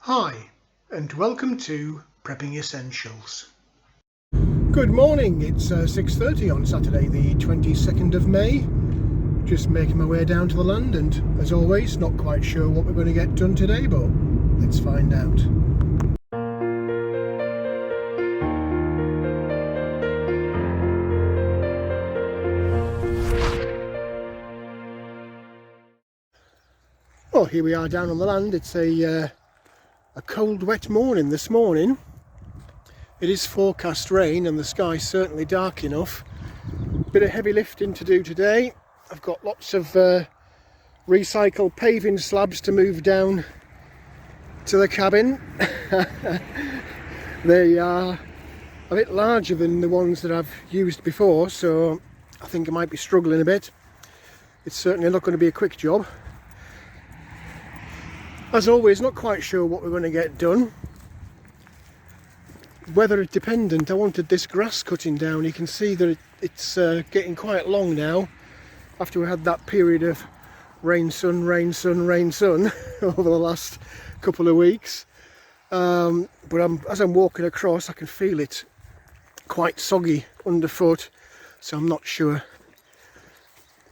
Hi, and welcome to Prepping Essentials. Good morning, it's 6:30 on Saturday the 22nd of May. Just making my way down to the land, and as always, not quite sure what we're going to get done today, but let's find out. Well, here we are down on the land. It's a cold, wet morning this morning. It is forecast rain and the sky's certainly dark enough. Bit of heavy lifting to do today. I've got lots of recycled paving slabs to move down to the cabin. They are a bit larger than the ones that I've used before, so I think I might be struggling a bit. It's certainly not going to be a quick job. As always, not quite sure what we're going to get done. Weather dependent. I wanted this grass cutting down. You can see that it's getting quite long now after we had that period of rain, sun, rain, sun, rain, sun over the last couple of weeks. But as I'm walking across, I can feel it quite soggy underfoot, so I'm not sure.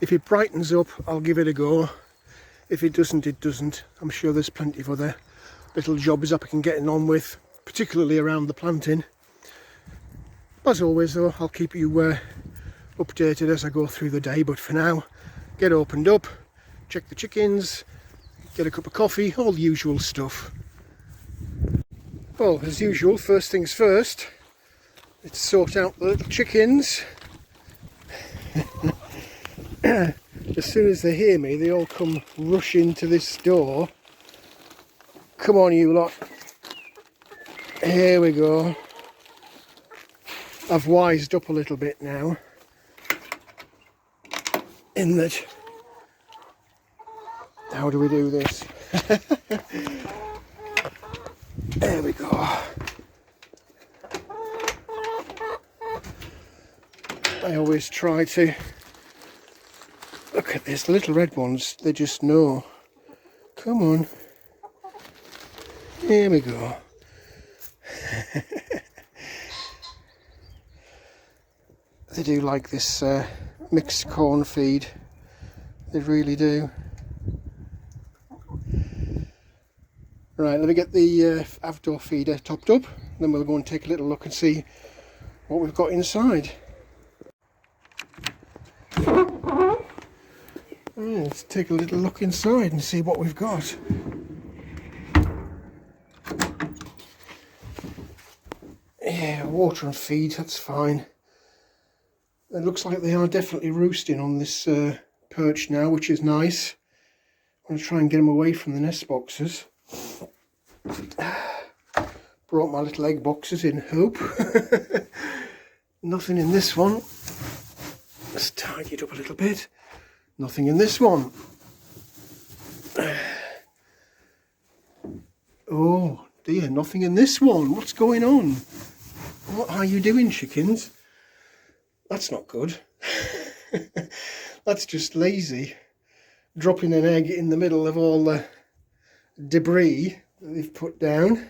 If it brightens up, I'll give it a go. If it doesn't, it doesn't. I'm sure there's plenty of other little jobs I can get on with, particularly around the planting. As always though, I'll keep you updated as I go through the day, but for now, get opened up, check the chickens, get a cup of coffee, all the usual stuff. Well, as usual, first things first, let's sort out the little chickens. As soon as they hear me, they all come rushing to this door. Come on, you lot. Here we go. I've wised up a little bit now, in that, how do we do this? There we go. I always try to look at this. Little red ones, they just know. Come on. Here we go. They do like this mixed corn feed. They really do. Right, let me get the outdoor feeder topped up, then we'll go and take a little look and see what we've got inside. Let's take a little look inside and see what we've got. Yeah, water and feed, that's fine. It looks like they are definitely roosting on this perch now, which is nice. I'm going to try and get them away from the nest boxes. Brought my little egg boxes in hope. Nothing in this one. Let's tidy it up a little bit. Nothing in this one. Oh dear, nothing in this one. What's going on? What are you doing, chickens? That's not good. That's just lazy. Dropping an egg in the middle of all the debris that they've put down.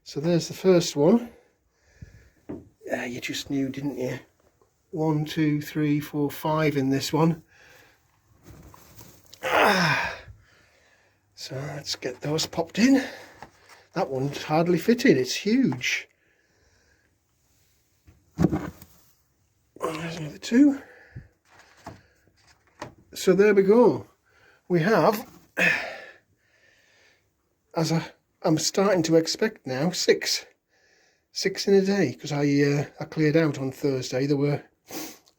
So there's the first one. Yeah, you just knew, didn't you? 1, 2, 3, 4, 5 in this one. So let's get those popped in. That one's hardly fitted, it's huge. There's another 2. So there we go. We have, as I'm starting to expect now, 6 in a day, because I cleared out on Thursday. There were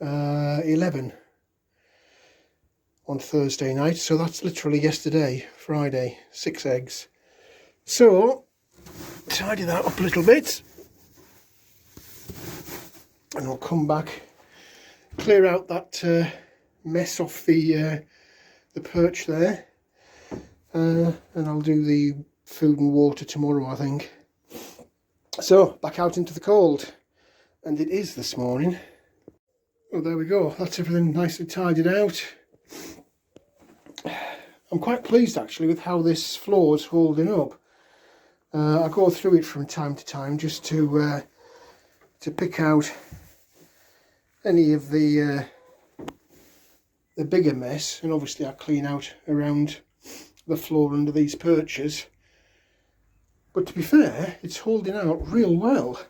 11 on Thursday night, so that's literally yesterday, Friday, 6 eggs. So tidy that up a little bit, and I'll come back, clear out that mess off the perch there, and I'll do the food and water tomorrow, I think. So back out into the cold, and it is this morning. Well, there we go, that's everything nicely tidied out. I'm quite pleased actually with how this floor's holding up. I go through it from time to time just to pick out any of the bigger mess, and obviously I clean out around the floor under these perches. But to be fair, it's holding out real well,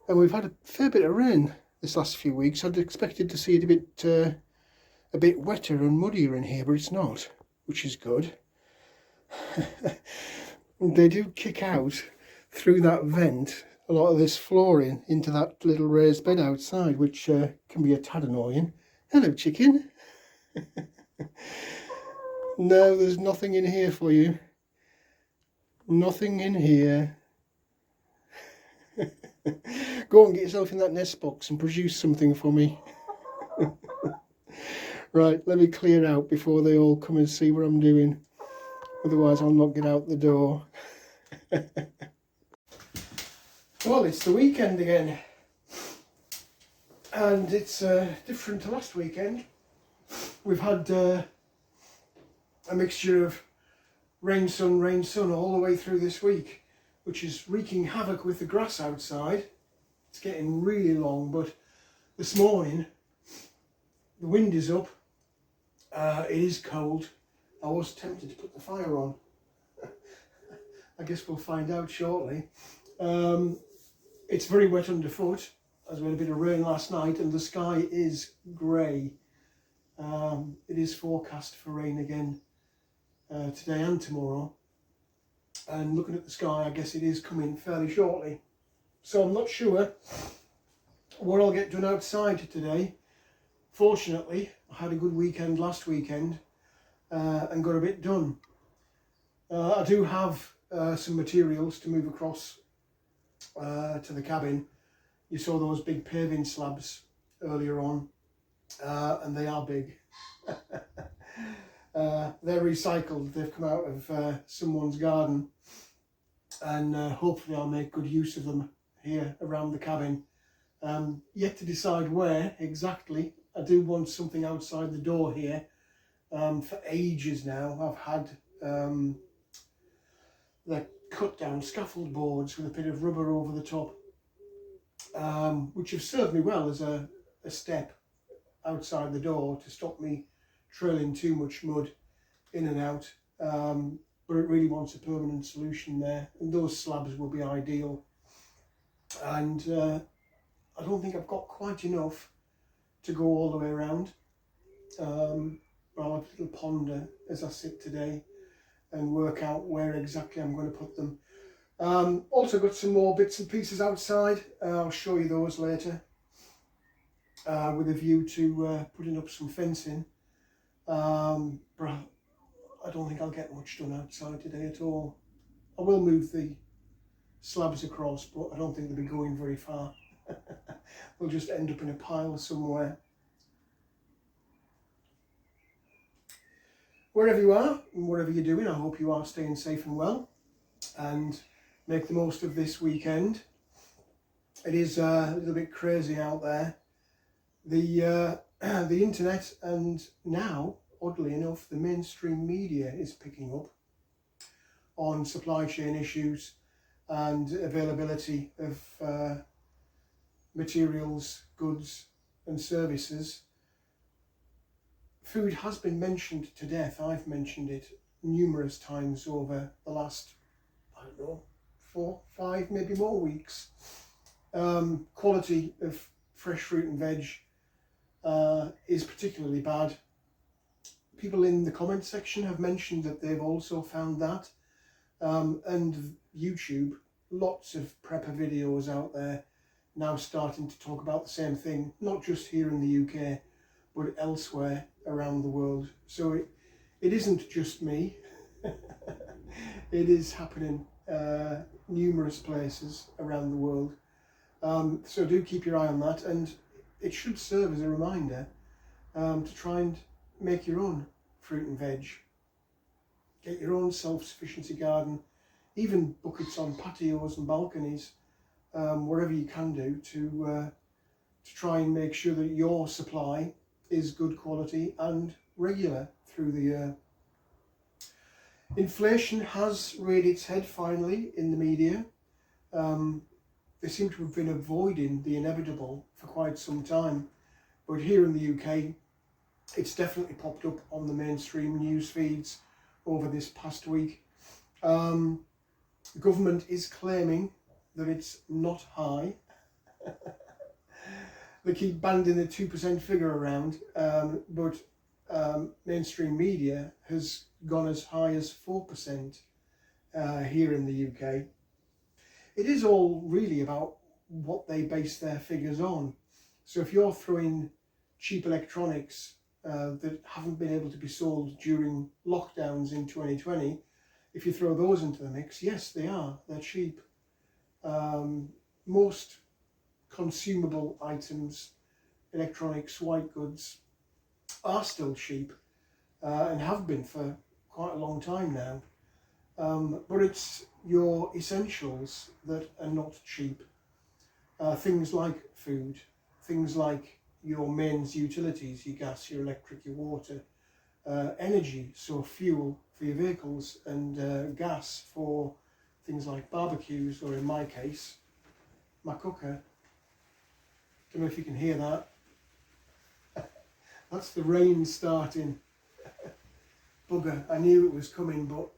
and we've had a fair bit of rain this last few weeks. I'd expected to see it a bit wetter and muddier in here, but it's not, which is good. They do kick out through that vent a lot of this flooring into that little raised bed outside, which can be a tad annoying. Hello, chicken. No, there's nothing in here for you. Nothing in here. Go and get yourself in that nest box and produce something for me. Right, let me clear out before they all come and see what I'm doing. Otherwise I'll not get out the door. Well, it's the weekend again. And it's different to last weekend. We've had a mixture of rain, sun all the way through this week, which is wreaking havoc with the grass outside. It's getting really long, but this morning the wind is up, it is cold. I was tempted to put the fire on. I guess we'll find out shortly. It's very wet underfoot, as we had a bit of rain last night, and the sky is grey. It is forecast for rain again today and tomorrow, and looking at the sky, I guess it is coming fairly shortly. So I'm not sure what I'll get done outside today. Fortunately, I had a good weekend last weekend and got a bit done. I do have some materials to move across to the cabin. You saw those big paving slabs earlier on, and they are big. They're recycled. They've come out of someone's garden, and hopefully I'll make good use of them here around the cabin. Yet to decide where exactly. I do want something outside the door here. For ages now I've had the cut down scaffold boards with a bit of rubber over the top, which have served me well as a step outside the door to stop me trailing too much mud in and out, but it really wants a permanent solution there, and those slabs will be ideal. And I don't think I've got quite enough to go all the way around. I'll have a little ponder as I sit today and work out where exactly I'm going to put them. Also got some more bits and pieces outside. I'll show you those later, with a view to putting up some fencing. But I don't think I'll get much done outside today at all. I will move the slabs across, but I don't think they'll be going very far. They'll just end up in a pile somewhere. Wherever you are and whatever you're doing, I hope you are staying safe and well, and make the most of this weekend. It is a little bit crazy out there. The internet, and now, oddly enough, the mainstream media is picking up on supply chain issues and availability of materials, goods and services. Food has been mentioned to death. I've mentioned it numerous times over the last, I don't know, 4, 5, maybe more weeks. Quality of fresh fruit and veg is particularly bad. People in the comment section have mentioned that they've also found that. And YouTube, lots of prepper videos out there now starting to talk about the same thing, not just here in the UK, but elsewhere around the world. So it isn't just me. It is happening numerous places around the world. So do keep your eye on that, and it should serve as a reminder to try and make your own fruit and veg. Get your own self-sufficiency garden, even buckets on patios and balconies, whatever you can do to try and make sure that your supply is good quality and regular through the year. Inflation has reared its head finally in the media. They seem to have been avoiding the inevitable for quite some time, but here in the UK it's definitely popped up on the mainstream news feeds over this past week. The government is claiming that it's not high. They keep banding the 2% figure around, but mainstream media has gone as high as 4% here in the UK. It is all really about what they base their figures on. So if you're throwing cheap electronics that haven't been able to be sold during lockdowns in 2020, if you throw those into the mix, yes, they're cheap. Most consumable items, electronics, white goods, are still cheap and have been for quite a long time now. But it's your essentials that are not cheap. Things like food, things like your mains utilities, your gas, your electric, your water, energy, so fuel for your vehicles, and gas for things like barbecues, or in my case, my cooker. Don't know if you can hear that. That's the rain starting. Bugger, I knew it was coming, but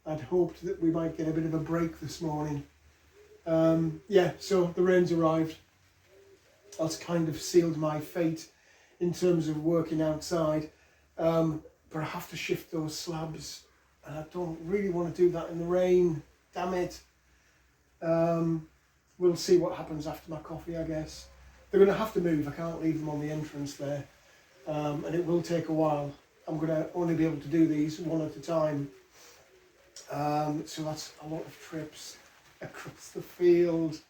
I'd hoped that we might get a bit of a break this morning. Yeah, so the rain's arrived. That's kind of sealed my fate in terms of working outside. But I have to shift those slabs, and I don't really want to do that in the rain. Damn it. We'll see what happens after my coffee, I guess. They're going to have to move. I can't leave them on the entrance there. And it will take a while. I'm going to only be able to do these one at a time. So that's a lot of trips across the field.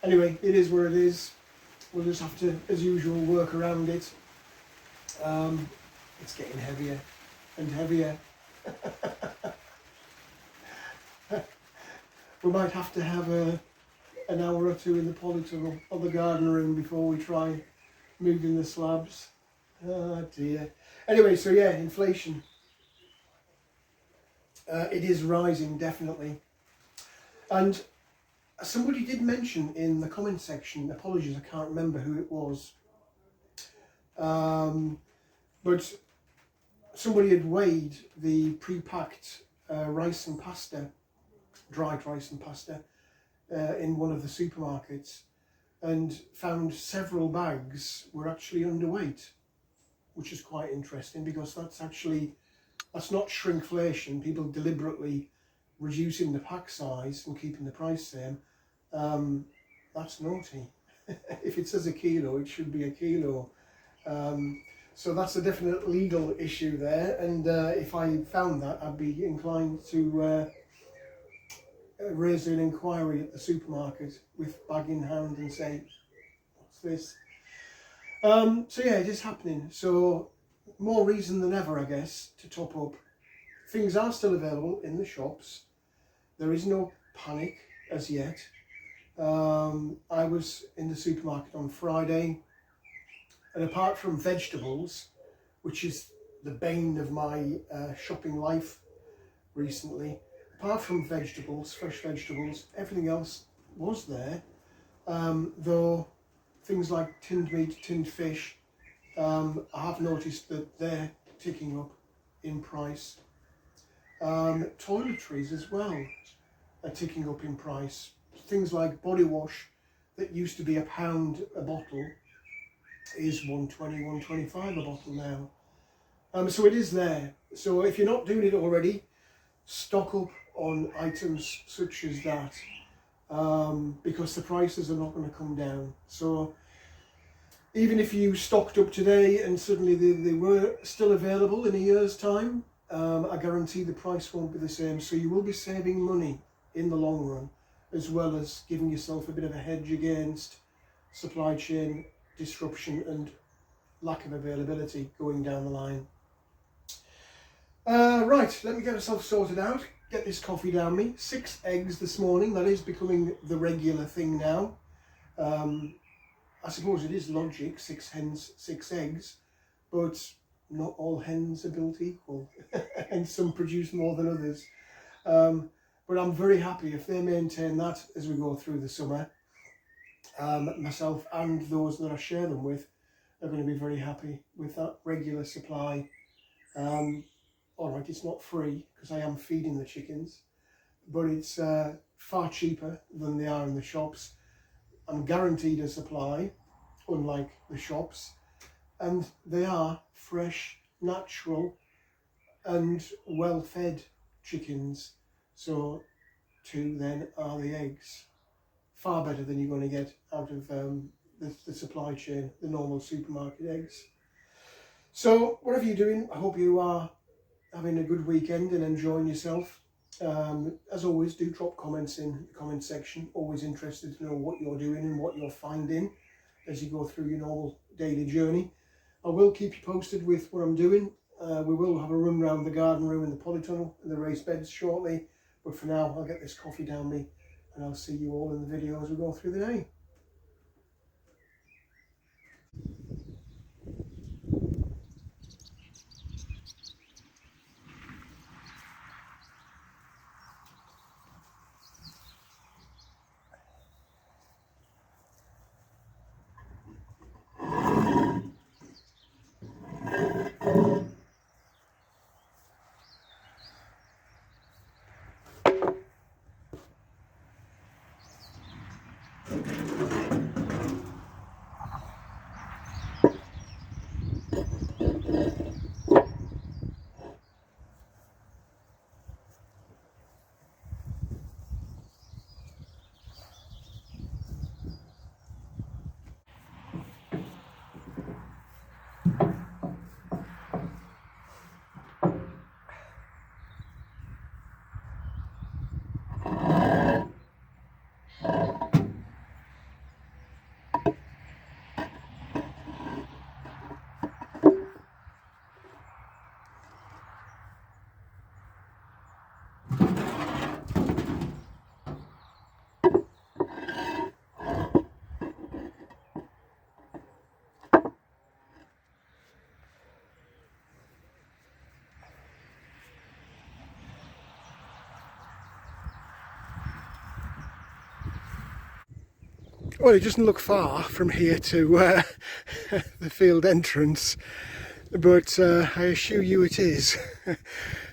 Anyway, it is where it is. We'll just have to, as usual, work around it. It's getting heavier and heavier. We might have to have an hour or two in the polytunnel or the garden room before we try moving the slabs. Oh dear. Anyway, so yeah, inflation. It is rising, definitely. And somebody did mention in the comment section, apologies, I can't remember who it was, but somebody had weighed the pre-packed rice and pasta, dried rice and pasta, in one of the supermarkets, and found several bags were actually underweight, which is quite interesting, because that's not shrinkflation, people deliberately reducing the pack size and keeping the price same. That's naughty. If it says a kilo, it should be a kilo. So that's a definite legal issue there, and if I found that, I'd be inclined to raise an inquiry at the supermarket with bag in hand and say, what's this? So yeah, it is happening. So more reason than ever, I guess, to top up. Things are still available in the shops. There is no panic as yet. I was in the supermarket on Friday, and apart from vegetables, which is the bane of my shopping life recently, apart from vegetables, fresh vegetables, everything else was there, though things like tinned meat, tinned fish, I have noticed that they're ticking up in price. Toiletries as well are ticking up in price. Things like body wash that used to be £1 a bottle is £1.20, £1.25 a bottle now. So it is there. So if you're not doing it already, stock up on items such as that, because the prices are not going to come down. So even if you stocked up today and suddenly they were still available in a year's time, I guarantee the price won't be the same. So you will be saving money in the long run, as well as giving yourself a bit of a hedge against supply chain disruption and lack of availability going down the line. Right, let me get myself sorted out, get this coffee down me. 6 eggs this morning, that is becoming the regular thing now. I suppose it is logic, 6 hens, 6 eggs, but not all hens are built equal and some produce more than others. But I'm very happy if they maintain that as we go through the summer. Myself and those that I share them with are going to be very happy with that regular supply. Alright, it's not free because I am feeding the chickens, but it's far cheaper than they are in the shops. I'm guaranteed a supply, unlike the shops, and they are fresh, natural and well fed chickens. So too then are the eggs. Far better than you're going to get out of the supply chain, the normal supermarket eggs. So whatever you're doing, I hope you are having a good weekend and enjoying yourself. As always, do drop comments in the comment section. Always interested to know what you're doing and what you're finding as you go through your normal daily journey. I will keep you posted with what I'm doing. We will have a run round the garden room and the polytunnel and the raised beds shortly. But for now, I'll get this coffee down me and I'll see you all in the video as we go through the day. Well, it doesn't look far from here to the field entrance, but I assure you it is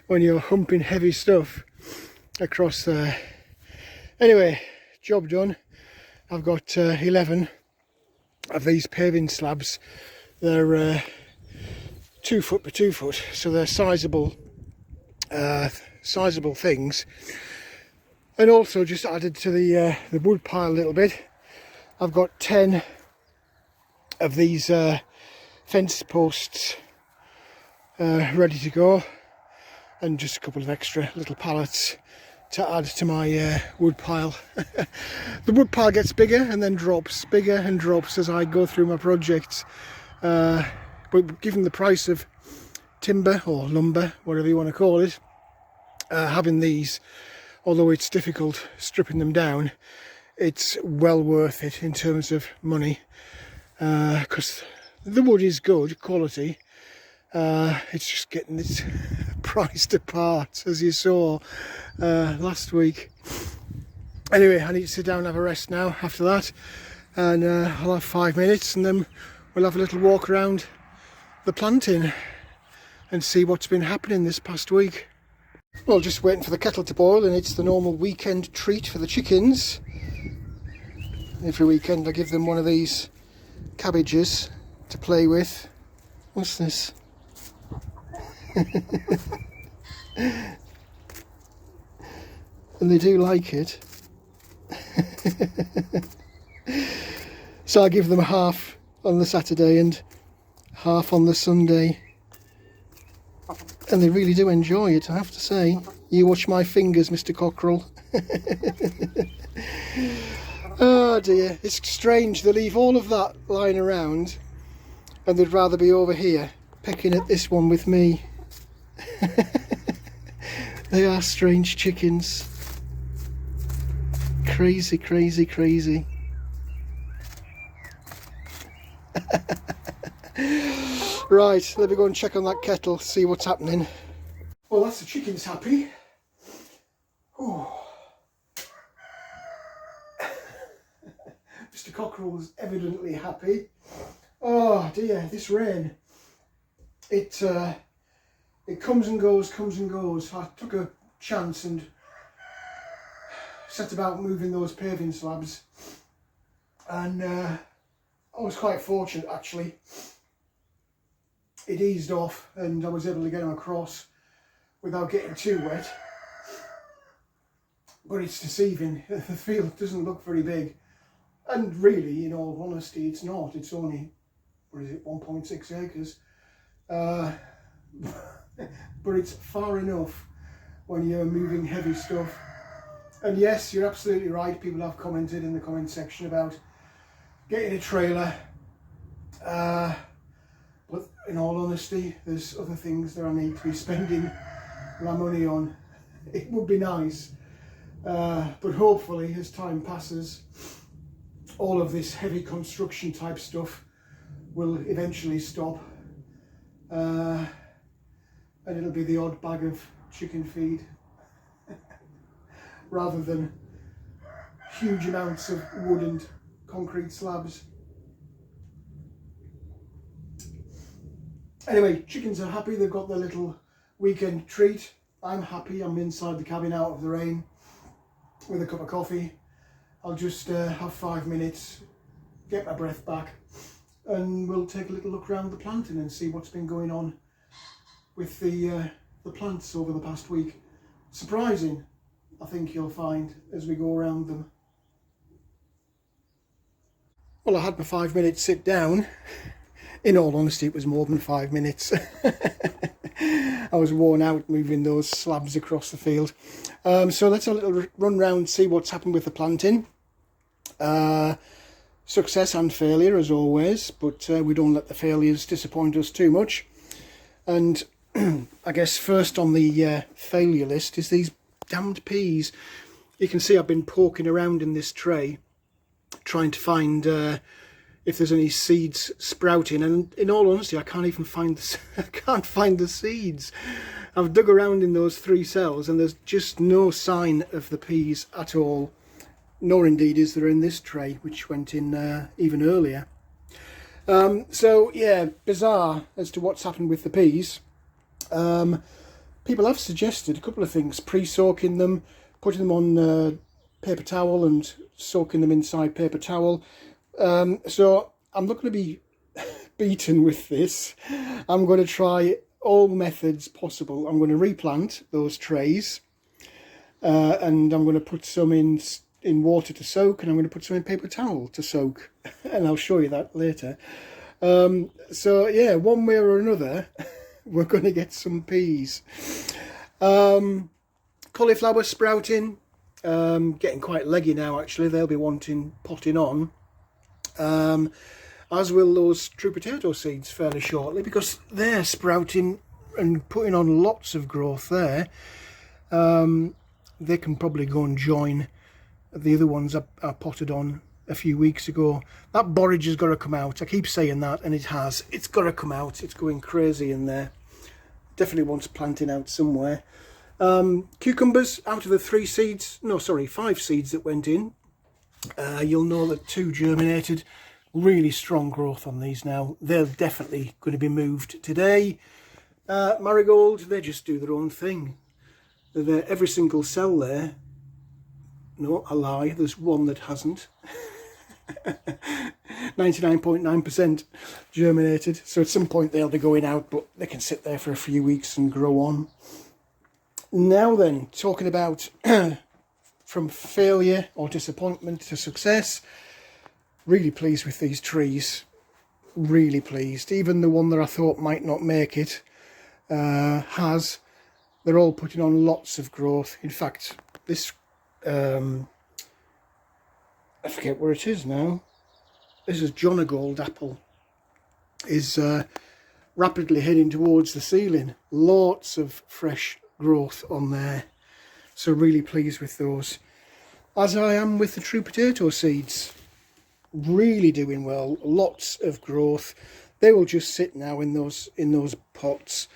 when you're humping heavy stuff across there. Anyway, job done. I've got 11 of these paving slabs. They're 2 foot by 2 foot, so they're sizable things. And also just added to the wood pile a little bit. I've got 10 of these fence posts ready to go, and just a couple of extra little pallets to add to my wood pile. The wood pile gets bigger and then drops, bigger and drops as I go through my projects. But given the price of timber or lumber, whatever you want to call it, having these, although it's difficult stripping them down, it's well worth it in terms of money, because the wood is good quality. It's just getting it priced apart, as you saw last week. Anyway, I need to sit down and have a rest now after that, and I'll have 5 minutes and then we'll have a little walk around the planting and see what's been happening this past week. Well, just waiting for the kettle to boil, and it's the normal weekend treat for the chickens. Every weekend I give them one of these cabbages to play with. What's this? And they do like it. So I give them half on the Saturday and half on the Sunday. And they really do enjoy it, I have to say. You watch my fingers, Mr. Cockerel. Oh dear, it's strange. They leave all of that lying around and they'd rather be over here pecking at this one with me. They are strange chickens. Crazy, crazy, crazy. Right, let me go and check on that kettle, see what's happening. Well, that's the chickens happy. Oh. Mr. Cockerell's evidently happy. Oh dear, this rain. It comes and goes, comes and goes. I took a chance and set about moving those paving slabs, and I was quite fortunate actually. It eased off and I was able to get them across without getting too wet. But it's deceiving. The field doesn't look very big, and really, in all honesty, it's not. It's only, what is it, 1.6 acres. But it's far enough when you're moving heavy stuff. And yes, you're absolutely right. People have commented in the comment section about getting a trailer. But in all honesty, there's other things that I need to be spending my money on. It would be nice, but hopefully as time passes, all of this heavy construction type stuff will eventually stop, and it'll be the odd bag of chicken feed rather than huge amounts of wood and concrete slabs. Anyway, chickens are happy. They've got their little weekend treat. I'm happy. I'm inside the cabin out of the rain with a cup of coffee. I'll just have 5 minutes, get my breath back, and we'll take a little look around the planting and see what's been going on with the plants over the past week. Surprising, I think you'll find, as we go around them. Well, I had my 5 minutes sit down. In all honesty, it was more than 5 minutes. I was worn out moving those slabs across the field. So let's have a little run round, see what's happened with the planting. Success and failure as always, but we don't let the failures disappoint us too much. And I guess first on the failure list is these damned peas. You can see I've been poking around in this tray trying to find if there's any seeds sprouting, and in all honesty I can't even find I can't find the seeds. I've dug around in those 3 cells and there's just no sign of the peas at all, nor indeed is there in this tray, which went in even earlier. So yeah, bizarre as to what's happened with the peas. People have suggested a couple of things: pre-soaking them, putting them on paper towel and soaking them inside paper towel. So I'm not going to be beaten with this. I'm going to try all methods possible. I'm going to replant those trays, and I'm going to put some in water to soak, and I'm going to put some in paper towel to soak, and I'll show you that later. So yeah, one way or another we're going to get some peas. Cauliflower sprouting, getting quite leggy now actually. They'll be wanting potting on. As will those true potato seeds fairly shortly, because they're sprouting and putting on lots of growth there. They can probably go and join the other ones I potted on a few weeks ago. That borage has got to come out. I keep saying that, and it has. It's got to come out. It's going crazy in there. Definitely wants planting out somewhere. Cucumbers, out of the 5 seeds that went in, you'll know that 2 germinated. Really strong growth on these now. They're definitely going to be moved today. Marigold, they just do their own thing. They're there, every single cell there. No, a lie, there's one that hasn't. 99.9% germinated, so at some point they'll be going out, but they can sit there for a few weeks and grow on. Now then, talking about from failure or disappointment to success, really pleased with these trees, really pleased. Even the one that I thought might not make it has. They're all putting on lots of growth. In fact, this I forget where it is now. This is Jonagold apple, is rapidly heading towards the ceiling. Lots of fresh growth on there, so really pleased with those, as I am with the true potato seeds. Really doing well, lots of growth. They will just sit now in those pots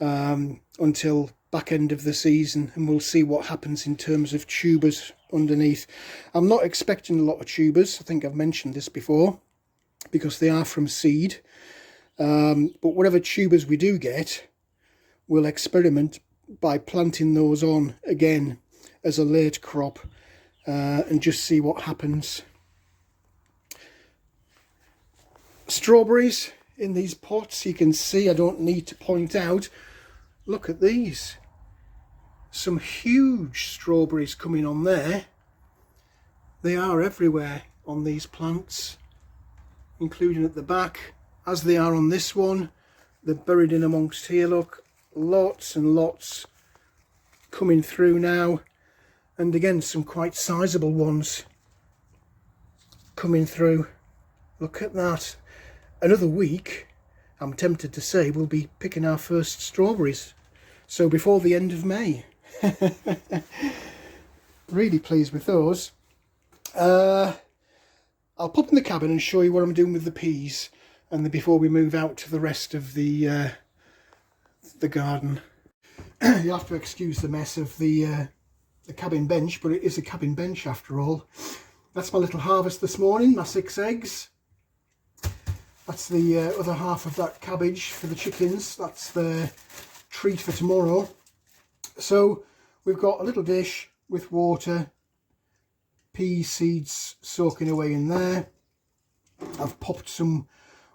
until back end of the season, and we'll see what happens in terms of tubers underneath. I'm not expecting a lot of tubers. I think I've mentioned this before, because they are from seed. But whatever tubers we do get, we'll experiment by planting those on again as a late crop and just see what happens. Strawberries in these pots, you can see, I don't need to point out, look at these. Some huge strawberries coming on there. They are everywhere on these plants, including at the back, as they are on this one. They're buried in amongst here, look. Lots and lots coming through now. And again, some quite sizable ones coming through. Look at that. Another week, I'm tempted to say, we'll be picking our first strawberries. So before the end of May. Really pleased with those. I'll pop in the cabin and show you what I'm doing with the peas, and then before we move out to the rest of the garden. You'll have to excuse the mess of the cabin bench, but it is a cabin bench after all. That's my little harvest this morning, my 6 eggs. That's the other half of that cabbage for the chickens. That's the treat for tomorrow. So we've got a little dish with water, pea seeds soaking away in there. I've popped some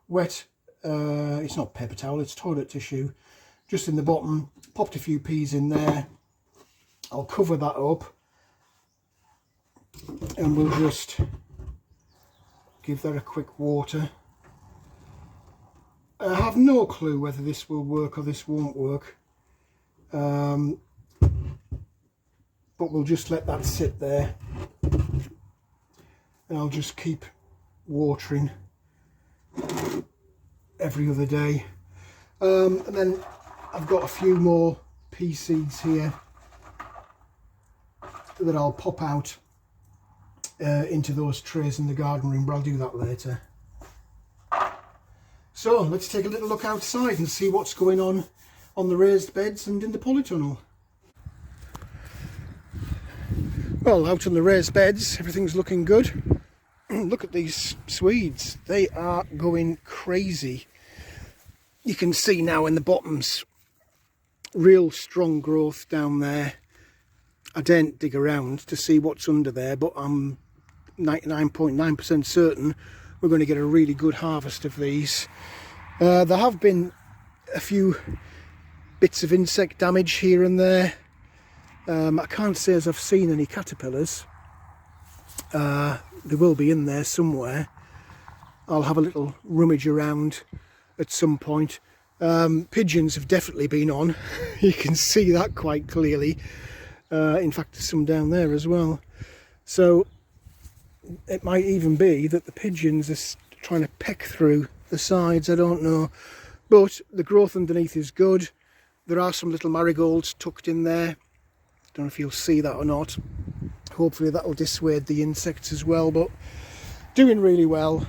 wet, it's not paper towel, it's toilet tissue, just in the bottom. Popped a few peas in there. I'll cover that up and we'll just give that a quick water. I have no clue whether this will work or this won't work, but we'll just let that sit there, and I'll just keep watering every other day. And then I've got a few more pea seeds here that I'll pop out into those trays in the garden room, but I'll do that later. So let's take a little look outside and see what's going on the raised beds and in the polytunnel. Well, out on the raised beds, everything's looking good. Look at these Swedes, they are going crazy. You can see now in the bottoms, real strong growth down there. I daren't dig around to see what's under there, but I'm 99.9% certain we're going to get a really good harvest of these. There have been a few bits of insect damage here and there. I can't say as I've seen any caterpillars. They will be in there somewhere. I'll have a little rummage around at some point. Pigeons have definitely been on. You can see that quite clearly. In fact, there's some down there as well. So it might even be that the pigeons are trying to peck through the sides, I don't know. But the growth underneath is good. There are some little marigolds tucked in there. Don't know if you'll see that or not. Hopefully that'll dissuade the insects as well, but doing really well.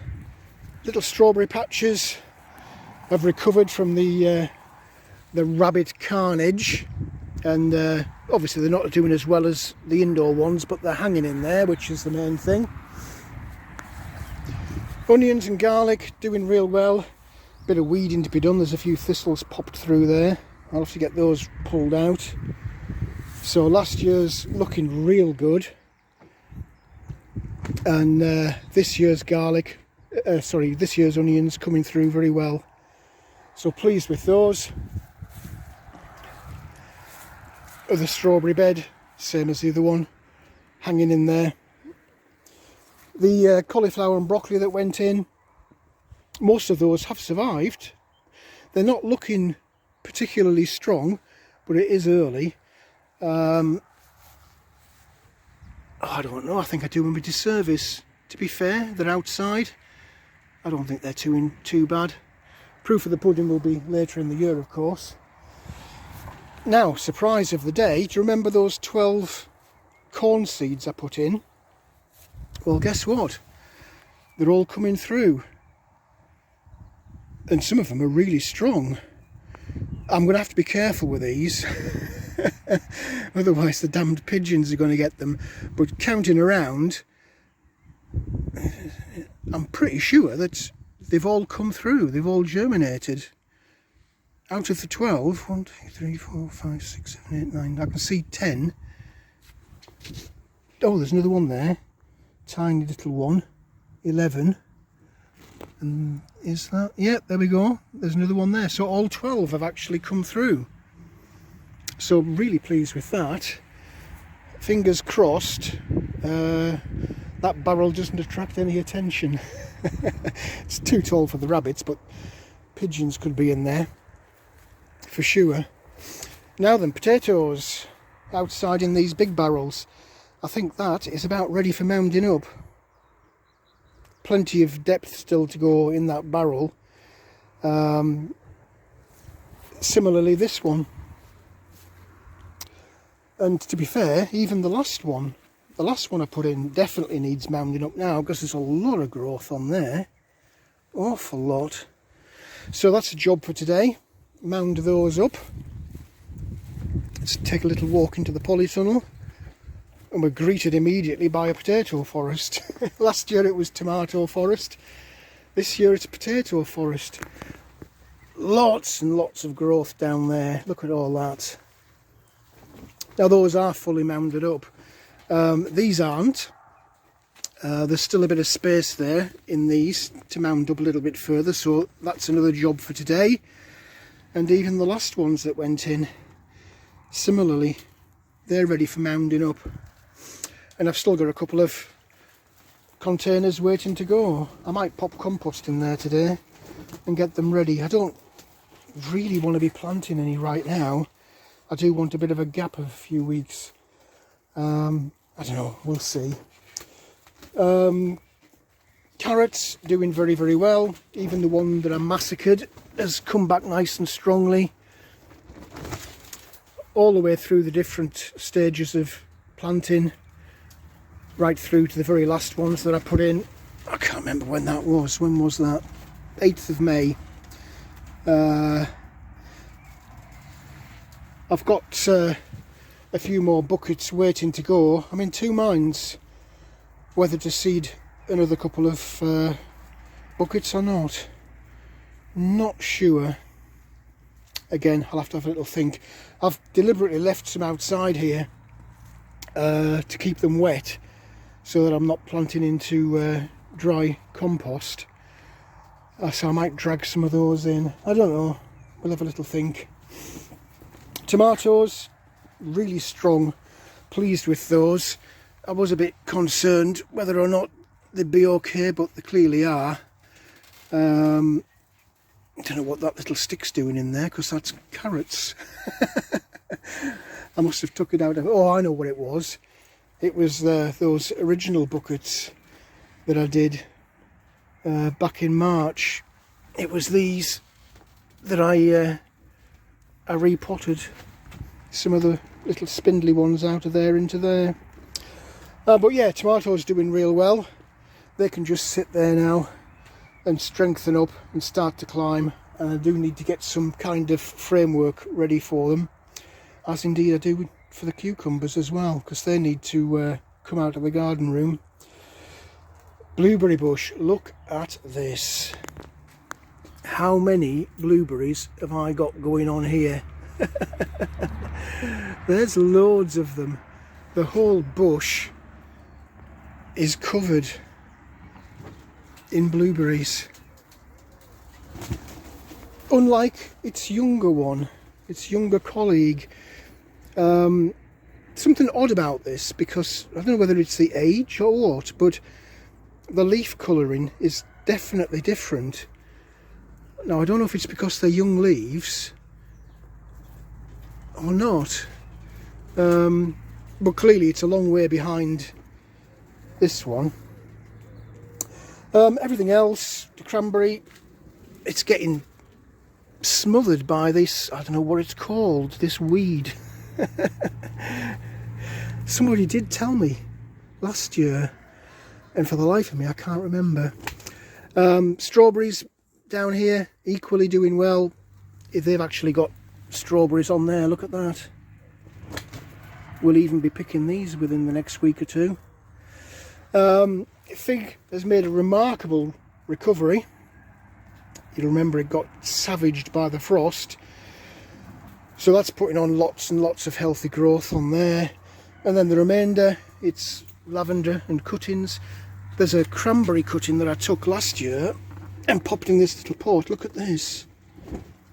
Little strawberry patches have recovered from the rabbit carnage, and obviously they're not doing as well as the indoor ones, but they're hanging in there, which is the main thing. Onions and garlic doing real well. Bit of weeding to be done. There's a few thistles popped through there. I'll have to get those pulled out. So last year's looking real good, and this year's this year's onions coming through very well. So pleased with those. Other strawberry bed, same as the other one, hanging in there. The cauliflower and broccoli that went in, most of those have survived. They're not looking particularly strong, but it is early. I don't know, I think I do them a disservice. To be fair, they're outside. I don't think they're too bad. Proof of the pudding will be later in the year, of course. Now, surprise of the day, do you remember those 12 corn seeds I put in? Well, guess what? They're all coming through. and some of them are really strong. I'm going to have to be careful with these, otherwise the damned pigeons are going to get them. But counting around, I'm pretty sure that they've all come through, they've all germinated. Out of the 12, 1, 2, 3, 4, 5, 6, 7, 8, 9, I can see 10. Oh, there's another one there, tiny little one, 11. And is that, yeah, there we go, there's another one there. So all 12 have actually come through. So I'm really pleased with that. Fingers crossed that barrel doesn't attract any attention. It's too tall for the rabbits, but pigeons could be in there for sure. Now then, potatoes outside in these big barrels. I think that is about ready for mounding up. Plenty of depth still to go in that barrel. Similarly this one. And to be fair, even the last one I put in definitely needs mounding up now, because there's a lot of growth on there. Awful lot. So that's a job for today. Mound those up. Let's take a little walk into the polytunnel. And we're greeted immediately by a potato forest. Last year it was tomato forest. This year it's potato forest. Lots and lots of growth down there. Look at all that. Now those are fully mounded up. These aren't. There's still a bit of space there in these to mound up a little bit further, so that's another job for today. And even the last ones that went in, similarly, they're ready for mounding up. And I've still got a couple of containers waiting to go. I might pop compost in there today and get them ready. I don't really want to be planting any right now. I do want a bit of a gap of a few weeks. I don't know, we'll see. Carrots doing very, very well. Even the one that I massacred has come back nice and strongly. All the way through the different stages of planting, right through to the very last ones that I put in. I can't remember when that was. When was that? 8th of May. I've got a few more buckets waiting to go. I'm in two minds whether to seed another couple of buckets or not. Not sure. Again, I'll have to have a little think. I've deliberately left some outside here to keep them wet, so that I'm not planting into dry compost. So I might drag some of those in. I don't know. We'll have a little think. Tomatoes, really strong. Pleased with those. I was a bit concerned whether or not they'd be okay, but they clearly are. I don't know what that little stick's doing in there, because that's carrots. I must have took it out of... Oh, I know what it was. It was those original buckets that I did back in March. It was these that I repotted some of the little spindly ones out of there into there. But yeah, tomatoes doing real well. They can just sit there now and strengthen up and start to climb. And I do need to get some kind of framework ready for them, as indeed I do for the cucumbers as well, because they need to come out of the garden room. Blueberry bush, look at this. How many blueberries have I got going on here? There's loads of them. The whole bush is covered in blueberries. Unlike its younger one, its younger colleague. Something odd about this, because I don't know whether it's the age or what, but the leaf colouring is definitely different. Now I don't know if it's because they're young leaves or not, but clearly it's a long way behind this one. Everything else, the cranberry, it's getting smothered by this, I don't know what it's called, this weed. Somebody did tell me last year, and for the life of me I can't remember. Strawberries down here, equally doing well. If they've actually got strawberries on there, look at that. We'll even be picking these within the next week or two. Fig has made a remarkable recovery. You'll remember it got savaged by the frost. So that's putting on lots and lots of healthy growth on there. And then the remainder, it's lavender and cuttings. There's a cranberry cutting that I took last year and popped in this little pot. Look at this.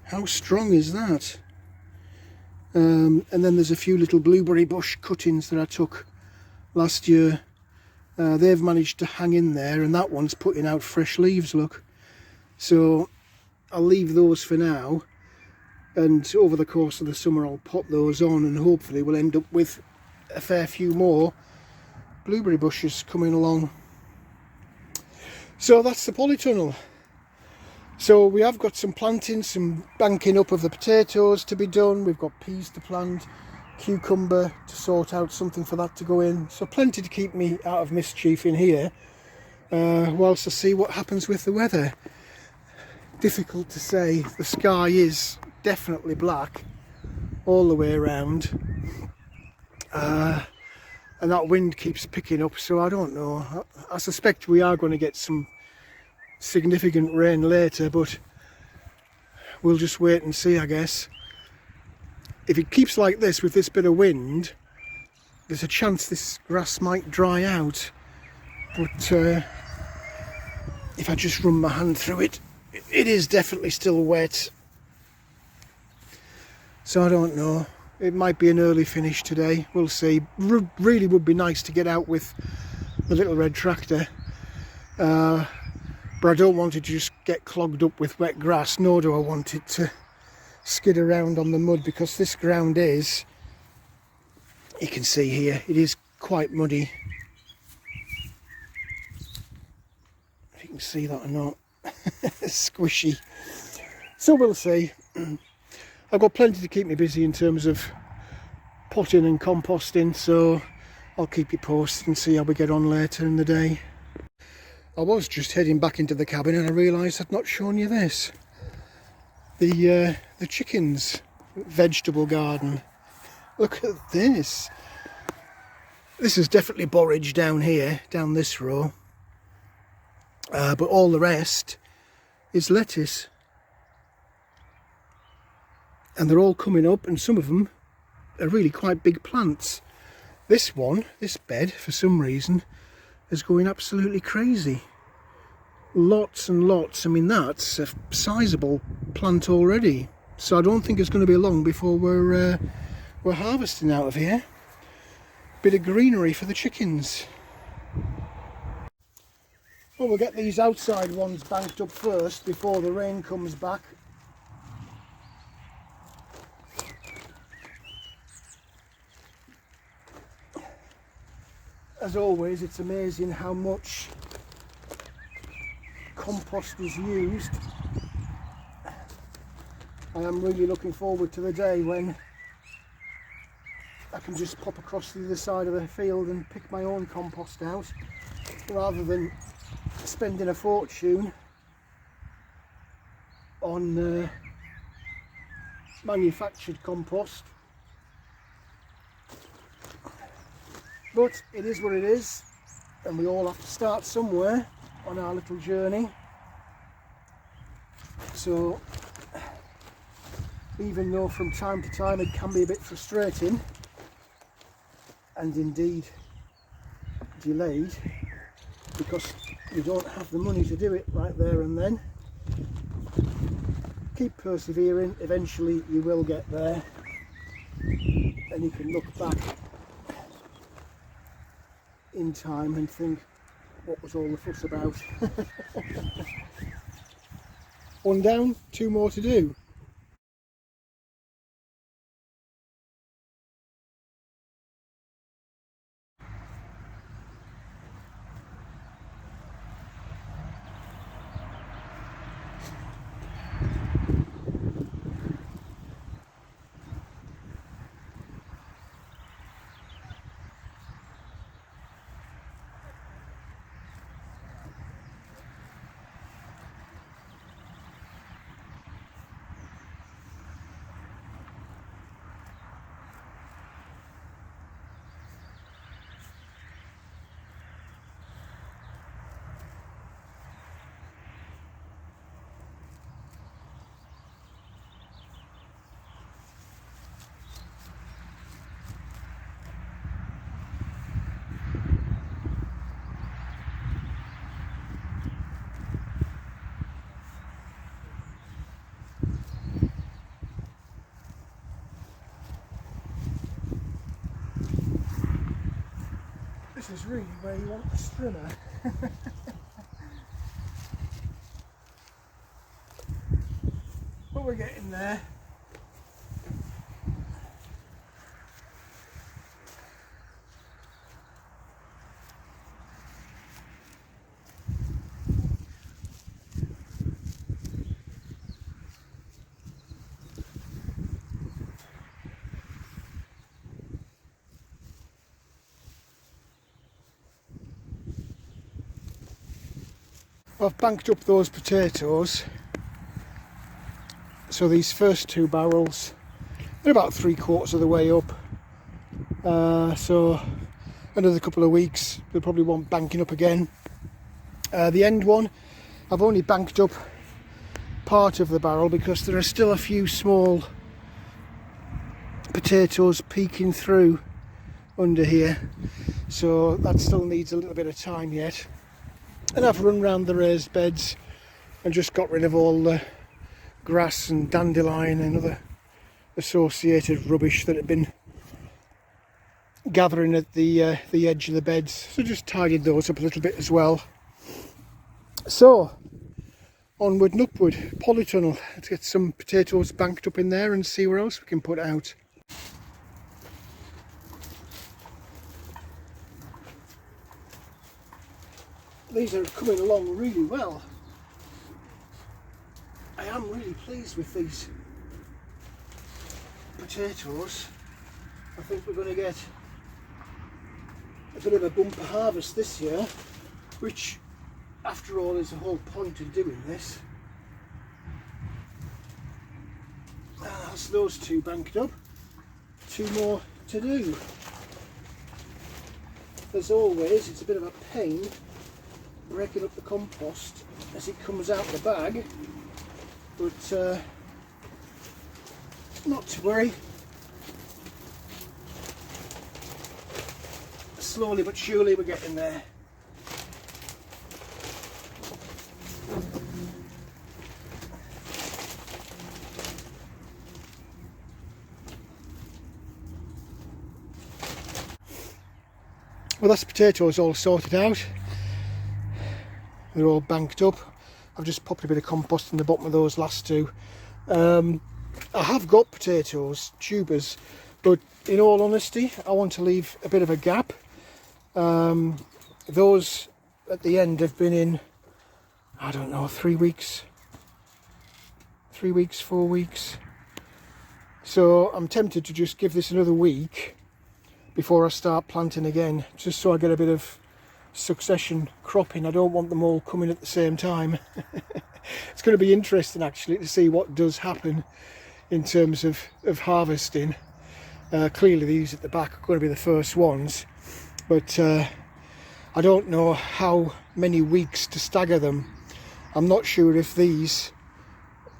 How strong is that? And then there's a few little blueberry bush cuttings that I took last year. They've managed to hang in there, and that one's putting out fresh leaves, look. So I'll leave those for now, and over the course of the summer I'll pop those on, and hopefully we'll end up with a fair few more blueberry bushes coming along. So that's the polytunnel. So we have got some planting, some banking up of the potatoes to be done. We've got peas to plant, cucumber to sort out something for that to go in. So plenty to keep me out of mischief in here, whilst I see what happens with the weather. Difficult to say. The sky is definitely black all the way around. And that wind keeps picking up, so I don't know. I suspect we are going to get some significant rain later, but we'll just wait and see, I guess. If it keeps like this with this bit of wind, there's a chance this grass might dry out. But if I just run my hand through it, it is definitely still wet. So I don't know. It might be an early finish today. We'll see. Really would be nice to get out with the little red tractor. But I don't want it to just get clogged up with wet grass, nor do I want it to skid around on the mud, because this ground is, you can see here, it is quite muddy. If you can see that or not. Squishy. So we'll see. I've got plenty to keep me busy in terms of potting and composting, so I'll keep you posted and see how we get on later in the day. I was just heading back into the cabin and I realised I'd not shown you this. The chickens' vegetable garden. Look at this. This is definitely borage down here, down this row. But all the rest is lettuce. And they're all coming up, and some of them are really quite big plants. This one, this bed, for some reason, is going absolutely crazy. Lots and lots. I mean, that's a sizable plant already. So I don't think it's going to be long before we're harvesting out of here. Bit of greenery for the chickens. Well, we'll get these outside ones banked up first before the rain comes back. As always, it's amazing how much compost is used. I am really looking forward to the day when I can just pop across to the other side of the field and pick my own compost out, rather than spending a fortune on manufactured compost. But it is what it is, and we all have to start somewhere on our little journey. So even though from time to time it can be a bit frustrating and indeed delayed because you don't have the money to do it right there and then, keep persevering. Eventually you will get there, and you can look back in time and think, what was all the fuss about? One down, two more to do. This is really where you want the strimmer. But we're getting there. I've banked up those potatoes, so these first 2 barrels, they're about 3/4 of the way up, so another couple of weeks they'll probably want banking up again. The end one, I've only banked up part of the barrel because there are still a few small potatoes peeking through under here, so that still needs a little bit of time yet. And I've run round the raised beds and just got rid of all the grass and dandelion and other associated rubbish that had been gathering at the edge of the beds. So just tidied those up a little bit as well. So onward and upward, polytunnel. Let's get some potatoes banked up in there and see where else we can put out. These are coming along really well. I am really pleased with these potatoes. I think we're going to get a bit of a bumper harvest this year, which after all is the whole point of doing this. That's those 2 banked up. 2 more to do. As always, it's a bit of a pain breaking up the compost as it comes out the bag, but not to worry. Slowly but surely we're getting there. Well, that's potatoes all sorted out. They're all banked up. I've just popped a bit of compost in the bottom of those last 2. I have got potatoes, tubers, but in all honesty I want to leave a bit of a gap. Those at the end have been in, I don't know, 3 weeks, 4 weeks. So I'm tempted to just give this another week before I start planting again, just so I get a bit of succession cropping. I don't want them all coming at the same time. It's going to be interesting actually to see what does happen in terms of harvesting. Clearly these at the back are going to be the first ones, but I don't know how many weeks to stagger them. I'm not sure if these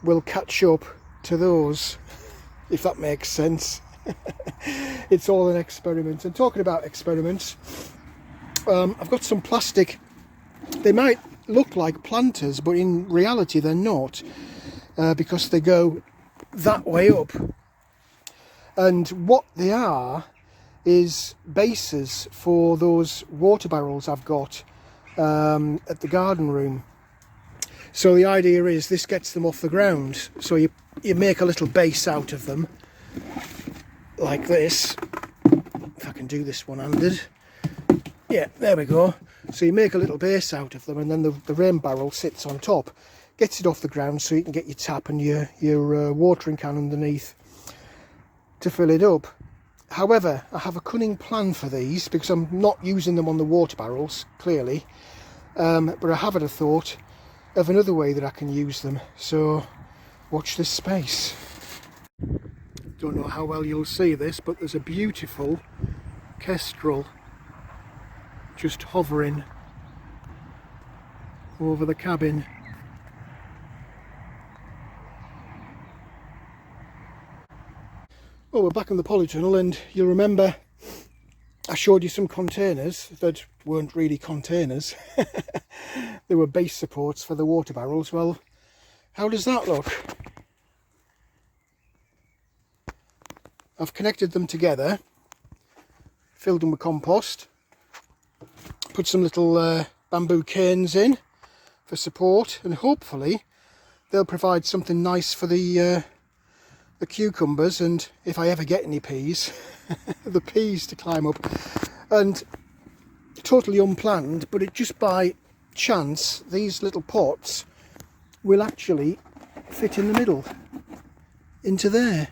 will catch up to those, if that makes sense. It's all an experiment. And talking about experiments, I've got some plastic. They might look like planters, but in reality they're not, because they go that way up. And what they are is bases for those water barrels I've got at the garden room. So the idea is this gets them off the ground. So you make a little base out of them, like this. If I can do this one-handed. Yeah, there we go. So you make a little base out of them, and then the rain barrel sits on top, gets it off the ground, so you can get your tap and your watering can underneath to fill it up. However, I have a cunning plan for these, because I'm not using them on the water barrels, clearly, but I have had a thought of another way that I can use them. So watch this space. Don't know how well you'll see this, but there's a beautiful kestrel just hovering over the cabin. Well, we're back in the polytunnel, and you'll remember I showed you some containers that weren't really containers. They were base supports for the water barrels. Well, how does that look? I've connected them together, filled them with compost, put some little bamboo canes in for support, and hopefully they'll provide something nice for the cucumbers, and if I ever get any peas, the peas to climb up. And totally unplanned, but it just by chance, these little pots will actually fit in the middle into there.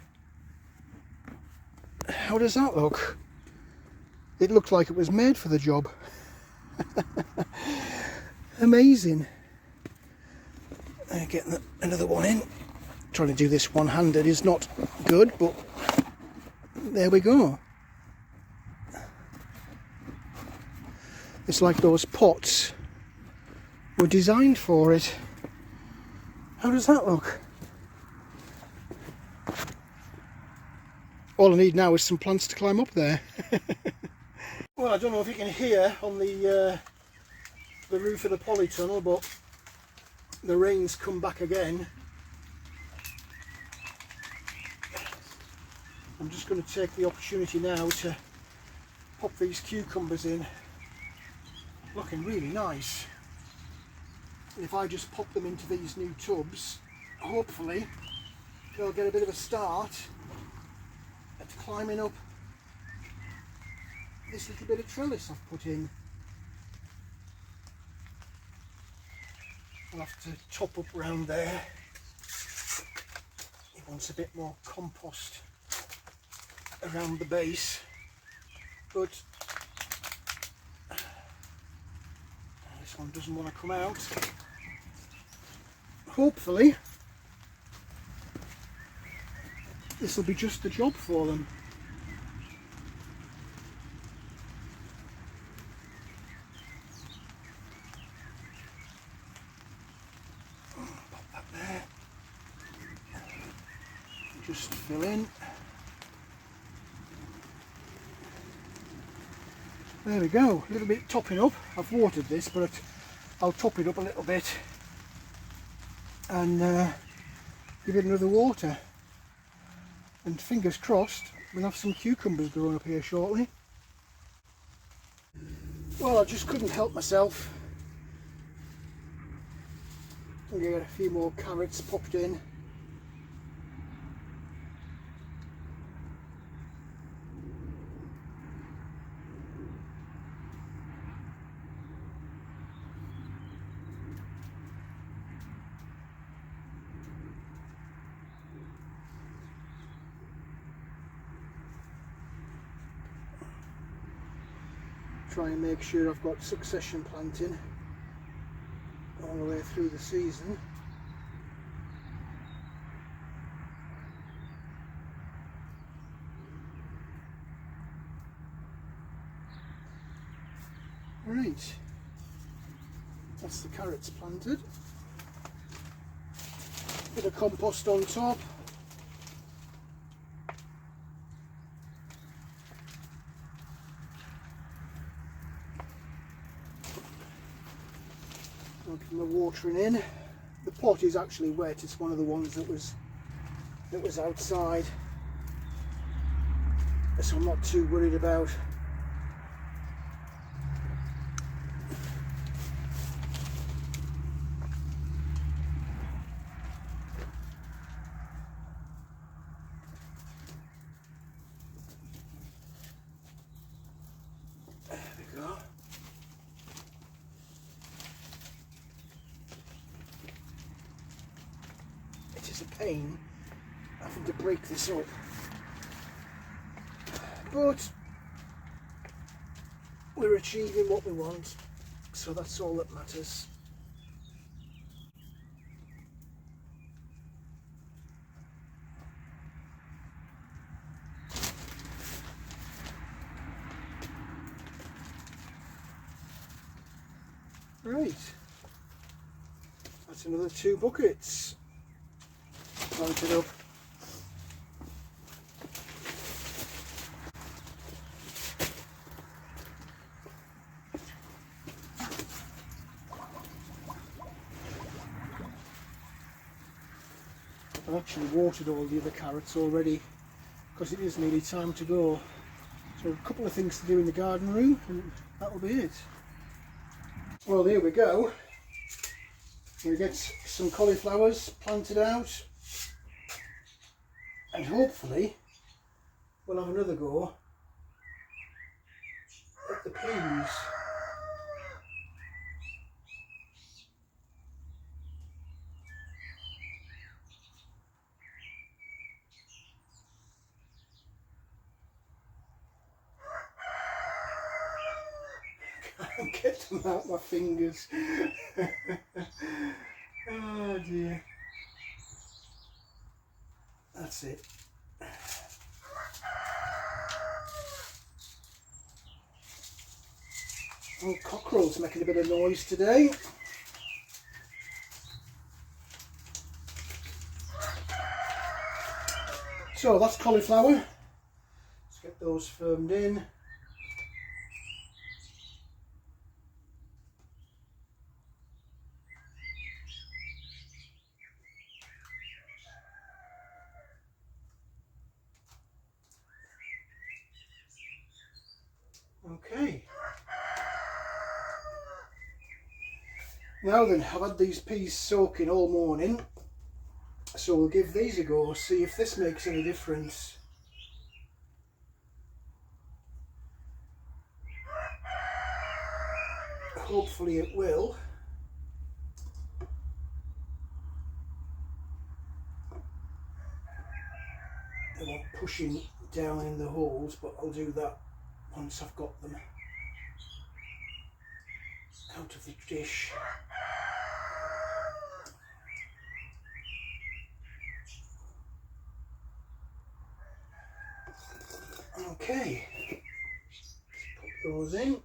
How does that look? It looked like it was made for the job. Amazing. Getting another one in. Trying to do this one-handed is not good, but there we go. It's like those pots were designed for it. How does that look? All I need now is some plants to climb up there. Well, I don't know if you can hear on the roof of the polytunnel, but the rain's come back again. I'm just going to take the opportunity now to pop these cucumbers in. Looking really nice. And if I just pop them into these new tubs, hopefully they'll get a bit of a start at climbing up this little bit of trellis I've put in. I'll have to top up round there. It wants a bit more compost around the base, but this one doesn't want to come out. Hopefully this will be just the job for them. Pop that there. Just fill in. There we go, a little bit topping up. I've watered this, but I'll top it up a little bit and give it another water. And fingers crossed, we'll have some cucumbers growing up here shortly. Well, I just couldn't help myself. I'm going to get a few more carrots popped in. Try and make sure I've got succession planting all the way through the season. Right, that's the carrots planted. Bit of compost on top. I'll give them a watering in. The pot is actually wet. It's one of the ones that was outside, so I'm not too worried about. There we go. It is a pain having to break this up, but we're achieving what we want, so that's all that matters. Right, that's another 2 buckets planted up. I've actually watered all the other carrots already because it is nearly time to go. So a couple of things to do in the garden room and that'll be it. Well, here we go. We get some cauliflowers planted out, and hopefully we'll have another go at the peas. Can't get them out my fingers. Oh dear. That's it. Oh, cockerel's making a bit of noise today. So that's cauliflower. Let's get those firmed in. Okay. Now then, I've had these peas soaking all morning, so we'll give these a go, see if this makes any difference. Hopefully it will. I won't pushing down in the holes, but I'll do that once I've got them out of the dish. Okay, let's put those in.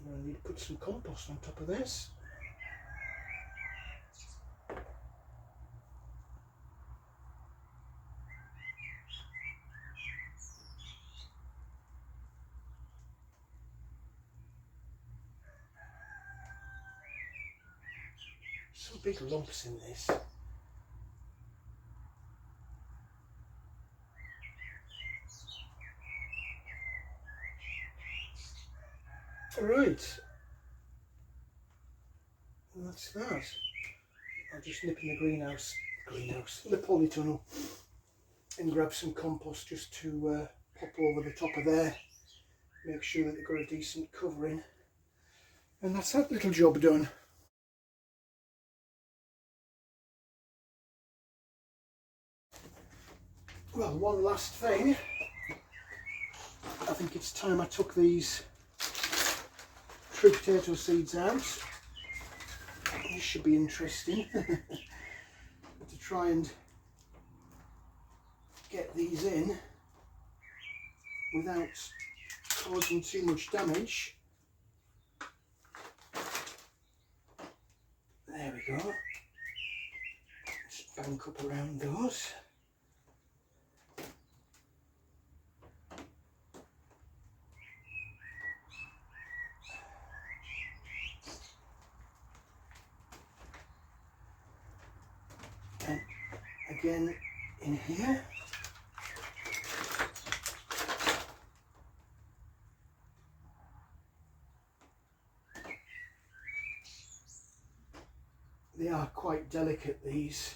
I need to put some compost on top of this. Some big lumps in this. Right, and that's that. I'll just nip in the greenhouse, the polytunnel, and grab some compost just to pop over the top of there. Make sure that they've got a decent covering, and that's that little job done. Well, one last thing. I think it's time I took these true potato seeds out. This should be interesting to try and get these in without causing too much damage. There we go. Just bank up around those. And again in here. They are quite delicate, these.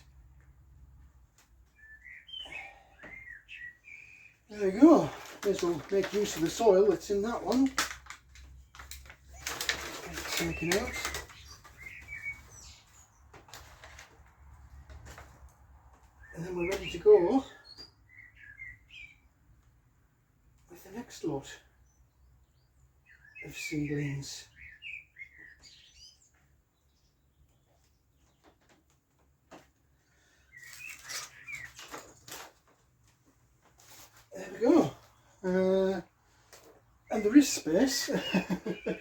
There we go. May as well make use of the soil that's in that one. Get it taken out. And then we're ready to go with the next lot of seedlings. There we go. And there is space. There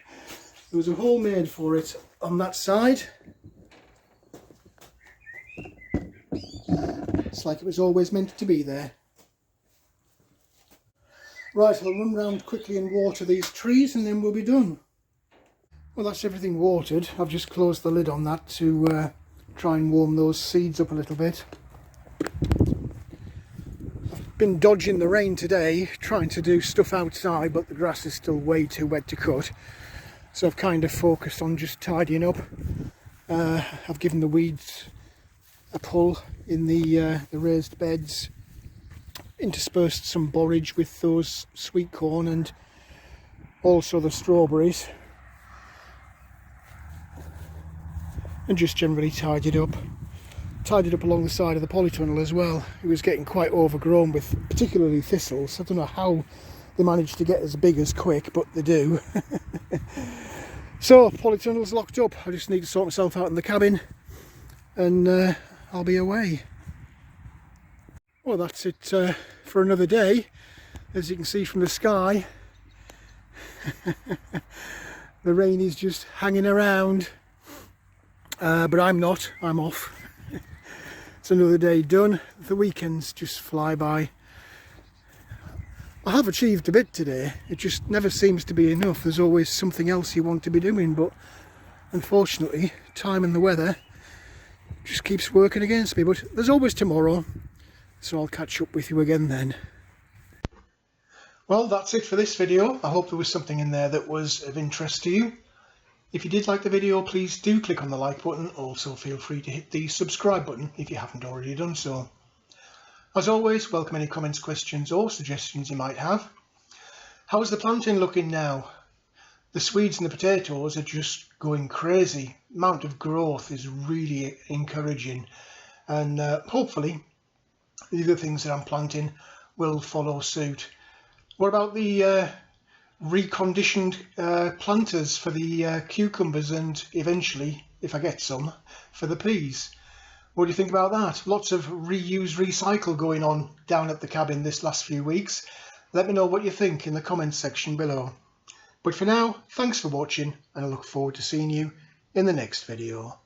was a hole made for it on that side. It's like it was always meant to be there. Right, I'll run round quickly and water these trees and then we'll be done. Well, that's everything watered. I've just closed the lid on that to try and warm those seeds up a little bit. I've been dodging the rain today, trying to do stuff outside, but the grass is still way too wet to cut. So I've kind of focused on just tidying up. I've given the weeds a pull in the raised beds, interspersed some borage with those sweet corn and also the strawberries, and just generally tidied up along the side of the polytunnel as well. It was getting quite overgrown with particularly thistles. I don't know how they managed to get as big as quick, but they do. So polytunnel's locked up. I just need to sort myself out in the cabin and I'll be away. Well, that's it for another day. As you can see from the sky, the rain is just hanging around, but I'm not, I'm off. It's another day done. The weekends just fly by. I have achieved a bit today. It just never seems to be enough. There's always something else you want to be doing, but unfortunately time and the weather just keeps working against me. But there's always tomorrow, so I'll catch up with you again then. Well, that's it for this video. I hope there was something in there that was of interest to you. If you did like the video, please do click on the like button. Also feel free to hit the subscribe button if you haven't already done so. As always, welcome any comments, questions or suggestions you might have. How's the planting looking now? The Swedes and the potatoes are just going crazy. The amount of growth is really encouraging, and hopefully the other things that I'm planting will follow suit. What about the reconditioned planters for the cucumbers and eventually, if I get some, for the peas? What do you think about that? Lots of reuse, recycle going on down at the cabin this last few weeks. Let me know what you think in the comments section below. But for now, thanks for watching, and I look forward to seeing you in the next video.